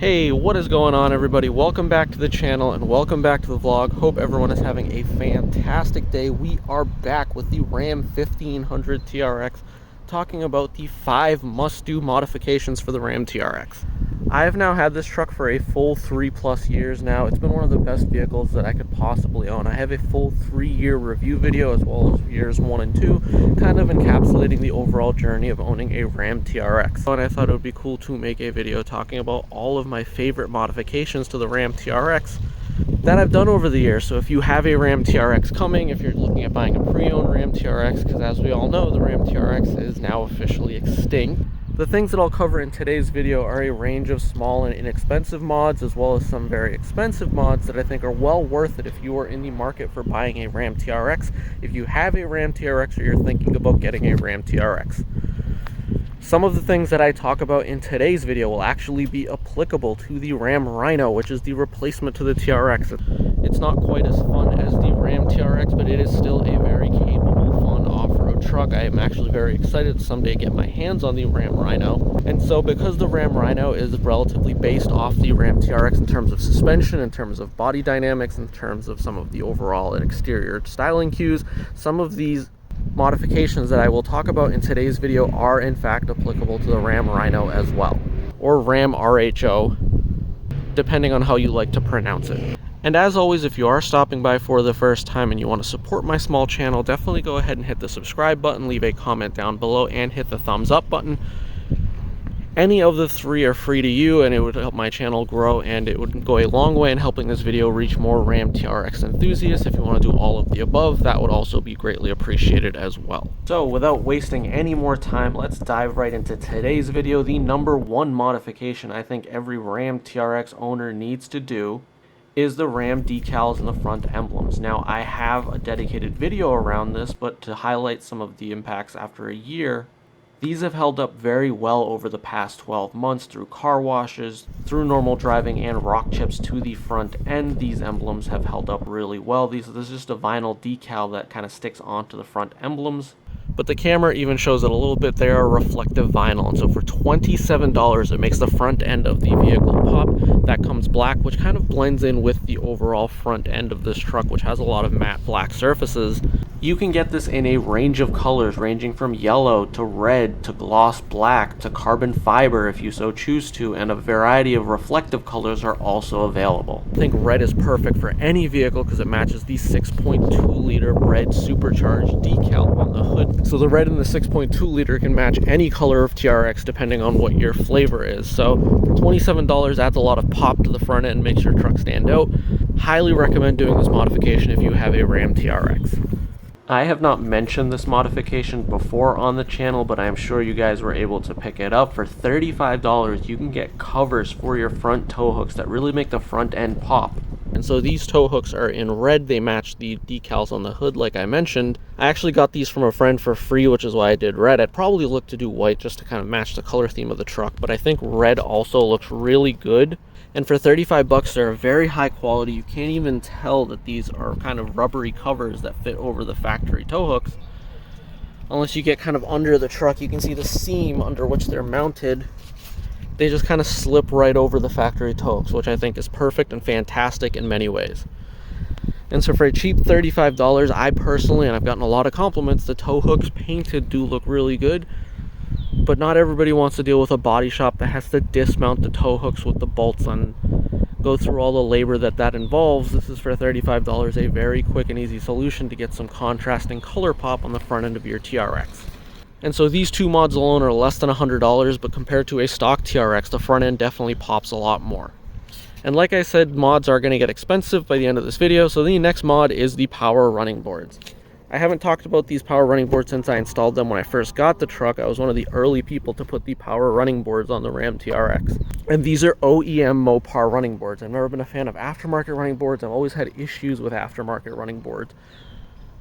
Hey, what is going on, everybody? Welcome back to the channel and welcome back to the vlog. Hope everyone is having a fantastic day. We are back with the Ram 1500 TRX, talking about the 5 must-do modifications for the Ram TRX. I have now had this truck for a full 3+ years now. It's been one of the best vehicles that I could possibly own. I have a full 3-year review video as well as years 1 and 2, kind of encapsulating the overall journey of owning a Ram TRX. And I thought it would be cool to make a video talking about all of my favorite modifications to the Ram TRX that I've done over the years. So if you have a Ram TRX coming, if you're looking at buying a pre-owned Ram TRX, because as we all know, the Ram TRX is now officially extinct. The things that I'll cover in today's video are a range of small and inexpensive mods, as well as some very expensive mods that I think are well worth it if you are in the market for buying a Ram TRX, if you have a Ram TRX or you're thinking about getting a Ram TRX. Some of the things that I talk about in today's video will actually be applicable to the Ram Rhino, which is the replacement to the TRX. It's not quite as fun as the Ram TRX, but it is still a very capable, fun off-road truck. I am actually very excited to someday get my hands on the Ram Rhino. And so because the Ram Rhino is relatively based off the Ram TRX in terms of suspension, in terms of body dynamics, in terms of some of the overall and exterior styling cues, some of these modifications that I will talk about in today's video are in fact applicable to the Ram Rhino as well, or Ram RHO, depending on how you like to pronounce it. And as always, if you are stopping by for the first time and you want to support my small channel, definitely go ahead and hit the subscribe button, leave a comment down below, and hit the thumbs up button. Any of the 3 are free to you, and it would help my channel grow, and it would go a long way in helping this video reach more Ram TRX enthusiasts. If you want to do all of the above, that would also be greatly appreciated as well. So without wasting any more time, let's dive right into today's video. The number 1 modification I think every Ram TRX owner needs to do is the Ram decals and the front emblems. Now, I have a dedicated video around this, but to highlight some of the impacts after a year, these have held up very well over the past 12 months through car washes, through normal driving, and rock chips to the front end. These emblems have held up really well. This is just a vinyl decal that kind of sticks onto the front emblems, but the camera even shows it a little bit. They are reflective vinyl, and so for $27 it makes the front end of the vehicle pop. That comes black, which kind of blends in with the overall front end of this truck, which has a lot of matte black surfaces. You can get this in a range of colors, ranging from yellow to red to gloss black to carbon fiber if you so choose to, and a variety of reflective colors are also available. I think red is perfect for any vehicle because it matches the 6.2 liter red supercharged decal on the hood. So the red in the 6.2 liter can match any color of TRX depending on what your flavor is. So for $27 adds a lot of pop to the front end, makes your truck stand out. Highly recommend doing this modification if you have a Ram TRX. I have not mentioned this modification before on the channel, but I am sure you guys were able to pick it up. For $35, you can get covers for your front tow hooks that really make the front end pop. And so these tow hooks are in red. They match the decals on the hood like I mentioned. I actually got these from a friend for free, which is why I did red. I'd probably look to do white just to kind of match the color theme of the truck, but I think red also looks really good. And for $35, they're very high quality. You can't even tell that these are kind of rubbery covers that fit over the factory tow hooks. Unless you get kind of under the truck, you can see the seam under which they're mounted. They just kind of slip right over the factory tow hooks, which I think is perfect and fantastic in many ways. And so for a cheap $35, I personally, and I've gotten a lot of compliments, the tow hooks painted do look really good. But not everybody wants to deal with a body shop that has to dismount the tow hooks with the bolts and go through all the labor that involves. This is for $35, a very quick and easy solution to get some contrasting color pop on the front end of your TRX. And so these 2 mods alone are less than $100, but compared to a stock TRX, the front end definitely pops a lot more. And like I said, mods are going to get expensive by the end of this video, so the next mod is the power running boards. I haven't talked about these power running boards since I installed them when I first got the truck. I was one of the early people to put the power running boards on the Ram TRX. And these are OEM Mopar running boards. I've never been a fan of aftermarket running boards. I've always had issues with aftermarket running boards.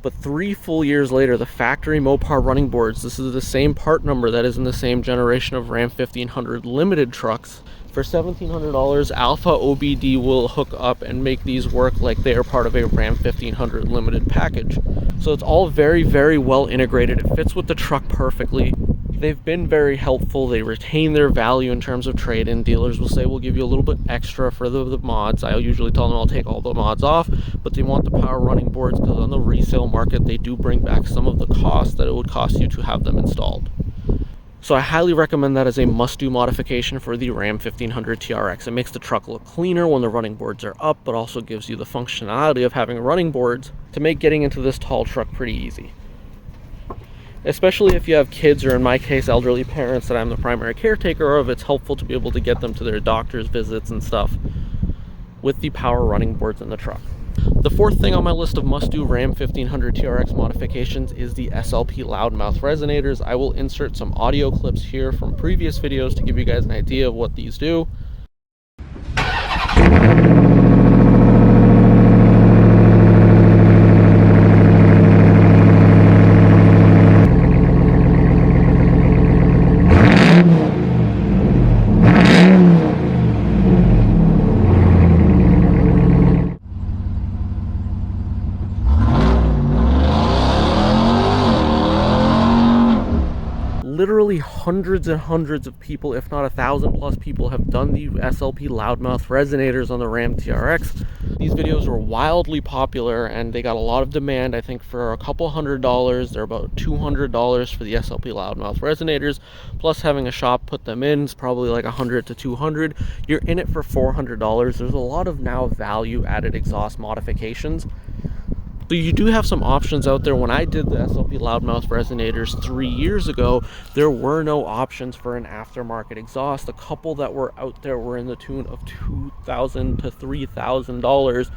But 3 full years later, the factory Mopar running boards, this is the same part number that is in the same generation of Ram 1500 limited trucks. For $1,700, Alpha OBD will hook up and make these work like they are part of a Ram 1500 limited package. So it's all very, very well integrated. It fits with the truck perfectly. They've been very helpful. They retain their value in terms of trade-in. Dealers will say, we'll give you a little bit extra for the mods. I usually tell them I'll take all the mods off, but they want the power running boards because on the resale market, they do bring back some of the cost that it would cost you to have them installed. So I highly recommend that as a must-do modification for the Ram 1500 TRX. It makes the truck look cleaner when the running boards are up, but also gives you the functionality of having running boards to make getting into this tall truck pretty easy. Especially if you have kids, or in my case, elderly parents that I'm the primary caretaker of, it's helpful to be able to get them to their doctor's visits and stuff with the power running boards in the truck. The fourth thing on my list of must-do Ram 1500 TRX modifications is the SLP loudmouth resonators. I will insert some audio clips here from previous videos to give you guys an idea of what these do. Literally hundreds and hundreds of people, if not 1,000+ people, have done the SLP loudmouth resonators on the Ram TRX. These videos were wildly popular and they got a lot of demand. I think for a couple $100, they're about $200 for the SLP loudmouth resonators, plus having a shop put them in is probably like $100 to $200. You're in it for $400. There's a lot of now value added exhaust modifications. So you do have some options out there. When I did the SLP loudmouth resonators 3 years ago, there were no options for an aftermarket exhaust. The couple that were out there were in the tune of $2,000 to $3,000,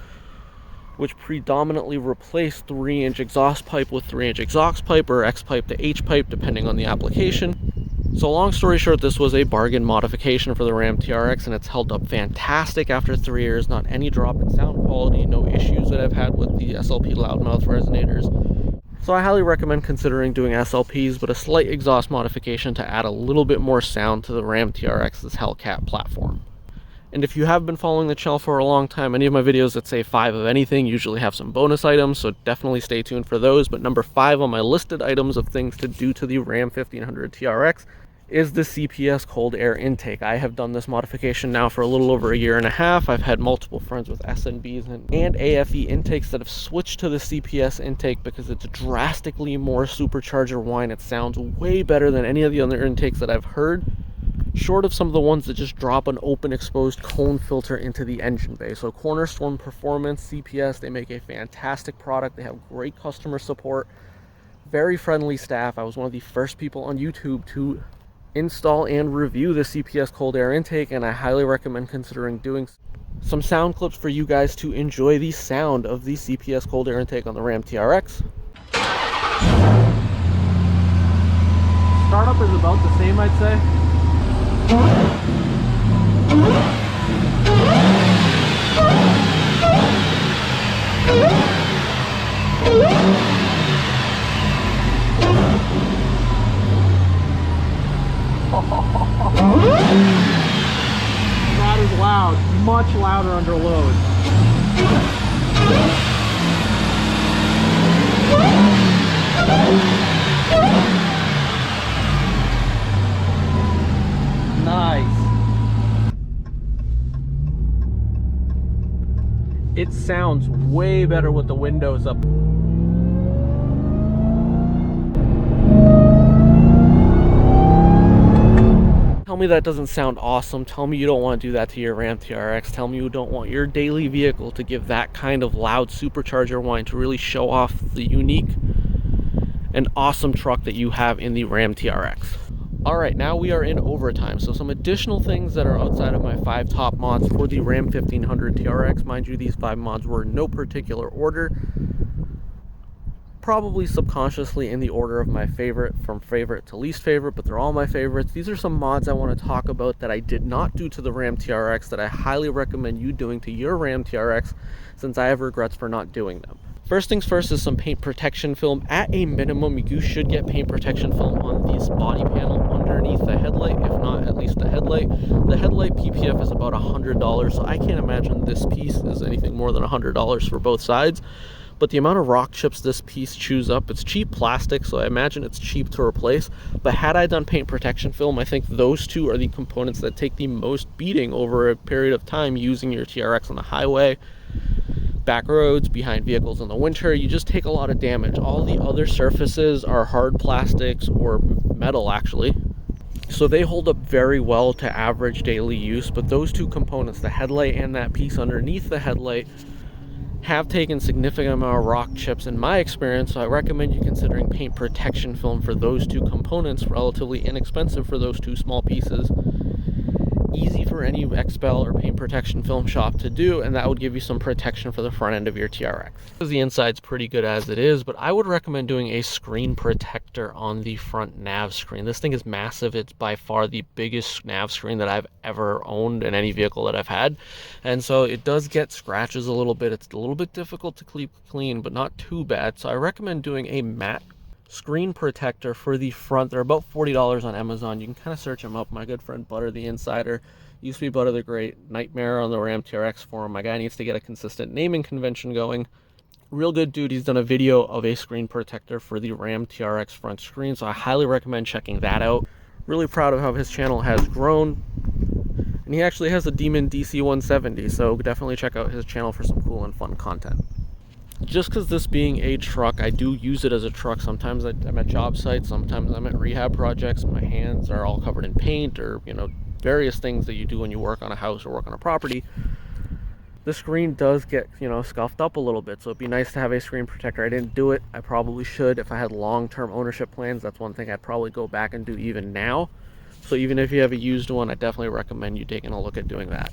which predominantly replaced 3-inch exhaust pipe with 3-inch exhaust pipe, or X pipe to H pipe, depending on the application. So long story short, this was a bargain modification for the Ram TRX, and it's held up fantastic after 3 years. Not any drop in sound quality, no issues that I've had with the SLP loudmouth resonators. So I highly recommend considering doing SLPs, but a slight exhaust modification to add a little bit more sound to the Ram TRX's Hellcat platform. And if you have been following the channel for a long time, any of my videos that say 5 of anything usually have some bonus items, so definitely stay tuned for those. But number 5 on my listed items of things to do to the Ram 1500 TRX is the CPS cold air intake. I have done this modification now for a little over 1.5 years. I've had multiple friends with SNBs and AFE intakes that have switched to the CPS intake because it's drastically more supercharger whine. It sounds way better than any of the other intakes that I've heard, short of some of the ones that just drop an open exposed cone filter into the engine bay. So Cornerstone Performance, CPS, they make a fantastic product. They have great customer support, very friendly staff. I was one of the first people on YouTube to install and review the CPS cold air intake, and I highly recommend considering doing some sound clips for you guys to enjoy the sound of the CPS cold air intake on the Ram TRX. Startup is about the same, I'd say. That is loud, much louder under load. Nice. It sounds way better with the windows up. Tell me that doesn't sound awesome. Tell me you don't want to do that to your Ram TRX. Tell me you don't want your daily vehicle to give that kind of loud supercharger whine to really show off the unique and awesome truck that you have in the Ram TRX. Alright, now we are in overtime. So some additional things that are outside of my 5 top mods for the Ram 1500 TRX. Mind you, these 5 mods were in no particular order. Probably subconsciously in the order of my favorite, from favorite to least favorite, but they're all my favorites. These are some mods I want to talk about that I did not do to the Ram TRX that I highly recommend you doing to your Ram TRX, since I have regrets for not doing them. First things first is some paint protection film. At a minimum, you should get paint protection film on this body panel underneath the headlight, if not at least the headlight. The headlight PPF is about $100, so I can't imagine this piece is anything more than $100 for both sides. But the amount of rock chips this piece chews up, it's cheap plastic, so I imagine it's cheap to replace. But had I done paint protection film, I think those two are the components that take the most beating over a period of time using your TRX on the highway, back roads, behind vehicles in the winter. You just take a lot of damage. All the other surfaces are hard plastics or metal actually, so they hold up very well to average daily use. But those two components, the headlight and that piece underneath the headlight, have taken significant amount of rock chips in my experience, so I recommend you considering paint protection film for those two components. Relatively inexpensive for those two small pieces, easy for any XPEL or paint protection film shop to do, and that would give you some protection for the front end of your TRX. Because the inside's pretty good as it is, but I would recommend doing a screen protector on the front nav screen. This thing is massive. It's by far the biggest nav screen that I've ever owned in any vehicle that I've had, and so it does get scratches a little bit. It's a little bit difficult to keep clean, but not too bad. So I recommend doing a matte screen protector for the front. They're about $40 on Amazon. You can kind of search them up. My good friend Butter the Insider, used to be Butter the Great, Nightmare on the Ram TRX forum. My guy needs to get a consistent naming convention going. Real good dude. He's done a video of a screen protector for the Ram TRX front screen, so I highly recommend checking that out. Really proud of how his channel has grown, and he actually has a Demon DC-170, so definitely check out his channel for some cool and fun content. Just because this being a truck, I do use it as a truck. Sometimes I'm at job sites, sometimes I'm at rehab projects. My hands are all covered in paint, or various things that you do when you work on a house or work on a property. The screen does get scuffed up a little bit, so it'd be nice to have a screen protector. I didn't do it. I probably should. If I had long-term ownership plans, that's one thing I'd probably go back and do even now. So even if you have a used one, I definitely recommend you taking a look at doing that.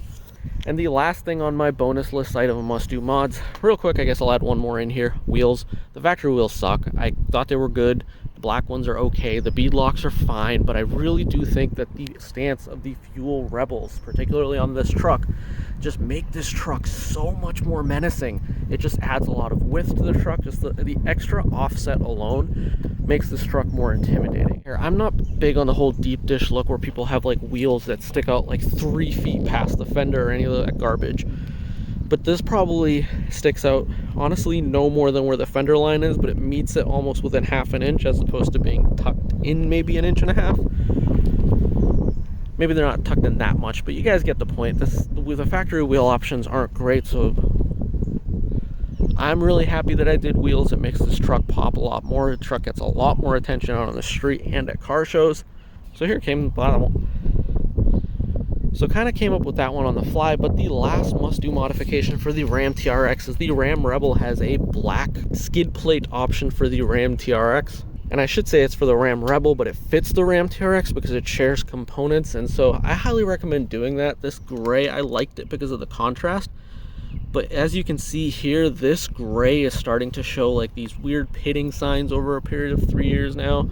And the last thing on my bonus list item of must-do mods, real quick, I guess I'll add one more in here. Wheels. The factory wheels suck. I thought they were good. The black ones are okay. The bead locks are fine, but I really do think that the stance of the Fuel Rebels, particularly on this truck, just make this truck so much more menacing. It just adds a lot of width to the truck. Just the extra offset alone makes this truck more intimidating. Here, I'm not big on the whole deep dish look where people have like wheels that stick out like 3 feet past the fender or any of that garbage. But this probably sticks out, honestly, no more than where the fender line is, but it meets it almost within half an inch as opposed to being tucked in maybe 1.5 inches. Maybe they're not tucked in that much, but you guys get the point. With the factory wheel options aren't great, so I'm really happy that I did wheels. It makes this truck pop a lot more. The truck gets a lot more attention out on the street and at car shows. So here came the bottom one. So kind of came up with that one on the fly, but the last must-do modification for the Ram TRX is the Ram Rebel has a black skid plate option for the Ram TRX. And I should say it's for the Ram Rebel, but it fits the Ram TRX because it shares components, and so I highly recommend doing that. This gray, I liked it because of the contrast, but as you can see here, this gray is starting to show like these weird pitting signs over a period of 3 years now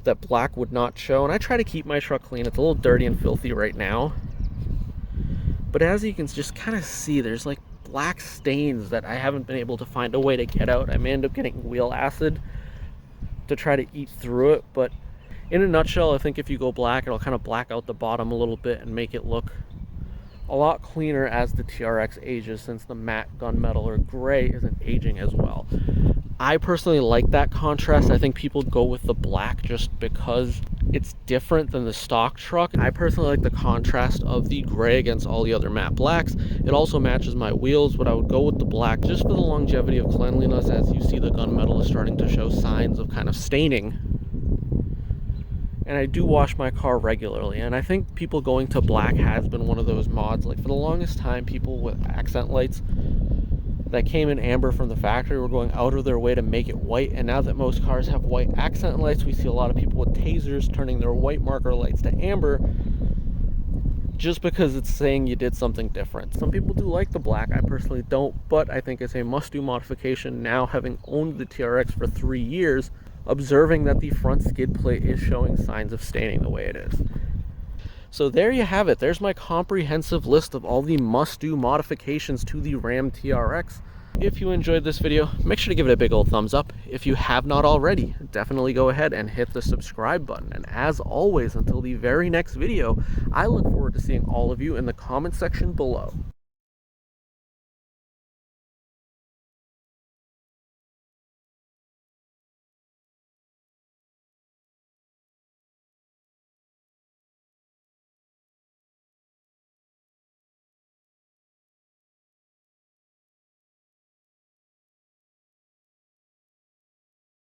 that black would not show. And I try to keep my truck clean. It's a little dirty and filthy right now, but as you can just kind of see, there's like black stains that I haven't been able to find a way to get out. I may end up getting wheel acid to try to eat through it, but in a nutshell, I think if you go black, it'll kind of black out the bottom a little bit and make it look a lot cleaner as the TRX ages, since the matte gunmetal or gray isn't aging as well. I personally like that contrast. I think people go with the black just because it's different than the stock truck. I personally like the contrast of the gray against all the other matte blacks. It also matches my wheels, but I would go with the black just for the longevity of cleanliness. As you see, the gunmetal is starting to show signs of kind of staining. And I do wash my car regularly, and I think people going to black has been one of those mods. Like for the longest time, people with accent lights that came in amber from the factory were going out of their way to make it white, and now that most cars have white accent lights, we see a lot of people with tasers turning their white marker lights to amber just because it's saying you did something different. Some people do like the black. I personally don't, but I think it's a must-do modification now, having owned the TRX for 3 years, observing that the front skid plate is showing signs of staining the way it is. So there you have it. There's my comprehensive list of all the must-do modifications to the Ram TRX. If you enjoyed this video, make sure to give it a big old thumbs up. If you have not already, definitely go ahead and hit the subscribe button. And as always, until the very next video, I look forward to seeing all of you in the comment section below.